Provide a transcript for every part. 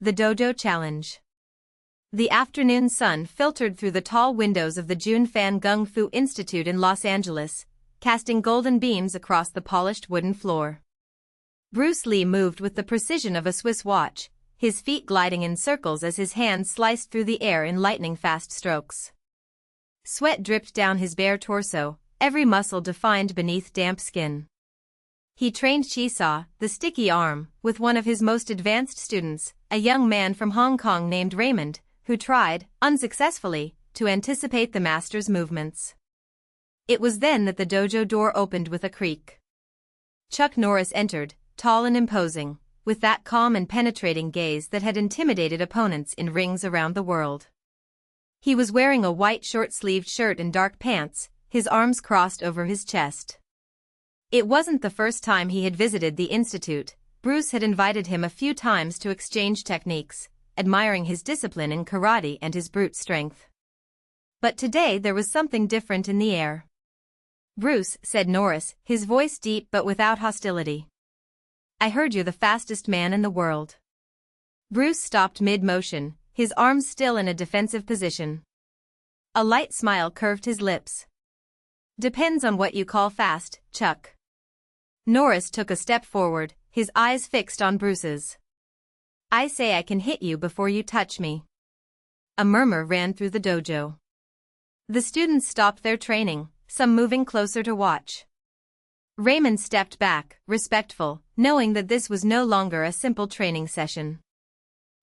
The Dojo Challenge. The afternoon sun filtered through the tall windows of the Junfan Gung Fu Institute in Los Angeles, casting golden beams across the polished wooden floor. Bruce Lee moved with the precision of a Swiss watch, his feet gliding in circles as his hands sliced through the air in lightning-fast strokes. Sweat dripped down his bare torso, every muscle defined beneath damp skin. He trained Chisaw, the sticky arm, with one of his most advanced students, a young man from Hong Kong named Raymond, who tried, unsuccessfully, to anticipate the master's movements. It was then that the dojo door opened with a creak. Chuck Norris entered, tall and imposing, with that calm and penetrating gaze that had intimidated opponents in rings around the world. He was wearing a white short-sleeved shirt and dark pants, his arms crossed over his chest. It wasn't the first time he had visited the institute. Bruce had invited him a few times to exchange techniques, admiring his discipline in karate and his brute strength. But today there was something different in the air. "Bruce," said Norris, his voice deep but without hostility. "I heard you're the fastest man in the world." Bruce stopped mid-motion, his arms still in a defensive position. A light smile curved his lips. "Depends on what you call fast, Chuck." Norris took a step forward, his eyes fixed on Bruce's. "I say I can hit you before you touch me." A murmur ran through the dojo. The students stopped their training, some moving closer to watch. Raymond stepped back, respectful, knowing that this was no longer a simple training session.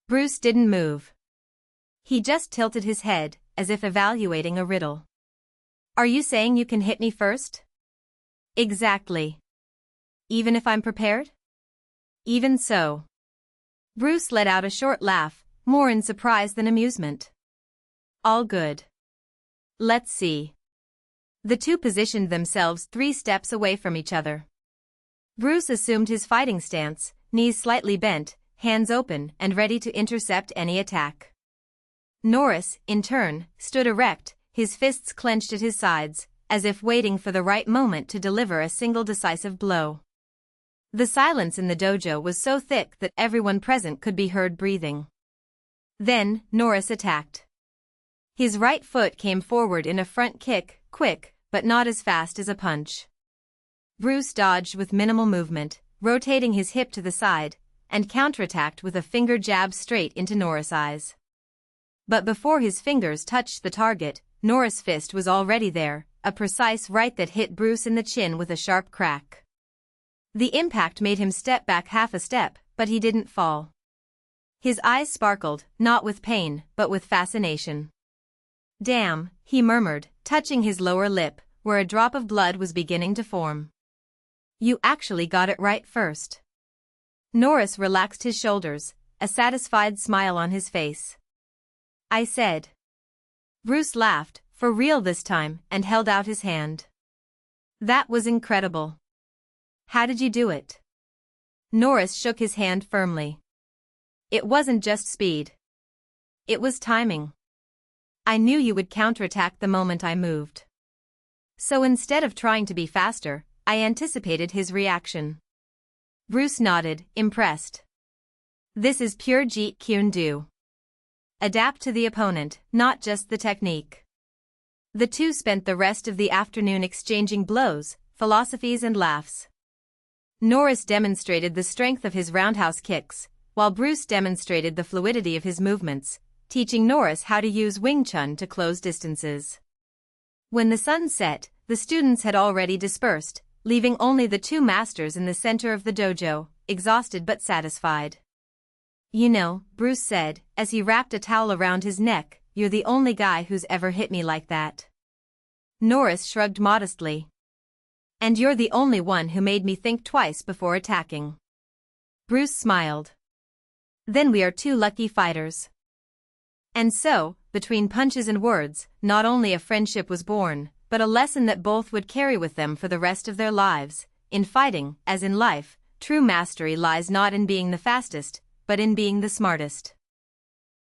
Bruce didn't move. He just tilted his head, as if evaluating a riddle. "Are you saying you can hit me first?" "Exactly. Even if I'm prepared?" "Even so." Bruce let out a short laugh, more in surprise than amusement. "All good. Let's see." The two positioned themselves 3 steps away from each other. Bruce assumed his fighting stance, knees slightly bent, hands open and ready to intercept any attack. Norris, in turn, stood erect, his fists clenched at his sides, as if waiting for the right moment to deliver a single decisive blow. The silence in the dojo was so thick that everyone present could be heard breathing. Then, Norris attacked. His right foot came forward in a front kick, quick, but not as fast as a punch. Bruce dodged with minimal movement, rotating his hip to the side, and counterattacked with a finger jab straight into Norris' eyes. But before his fingers touched the target, Norris' fist was already there, a precise right that hit Bruce in the chin with a sharp crack. The impact made him step back half a step, but he didn't fall. His eyes sparkled, not with pain, but with fascination. "Damn," he murmured, touching his lower lip, where a drop of blood was beginning to form. "You actually got it right first." Norris relaxed his shoulders, a satisfied smile on his face. "I said." Bruce laughed, for real this time, and held out his hand. "That was incredible. How did you do it?" Norris shook his hand firmly. "It wasn't just speed. It was timing. I knew you would counterattack the moment I moved. So instead of trying to be faster, I anticipated his reaction." Bruce nodded, impressed. "This is pure Jeet Kune Do. Adapt to the opponent, not just the technique." The two spent the rest of the afternoon exchanging blows, philosophies and laughs. Norris demonstrated the strength of his roundhouse kicks, while Bruce demonstrated the fluidity of his movements, teaching Norris how to use Wing Chun to close distances. When the sun set, the students had already dispersed, leaving only the two masters in the center of the dojo, exhausted but satisfied. "You know," Bruce said, as he wrapped a towel around his neck, "you're the only guy who's ever hit me like that." Norris shrugged modestly. "And you're the only one who made me think twice before attacking." Bruce smiled. "Then we are two lucky fighters." And so, between punches and words, not only a friendship was born, but a lesson that both would carry with them for the rest of their lives. In fighting, as in life, true mastery lies not in being the fastest, but in being the smartest.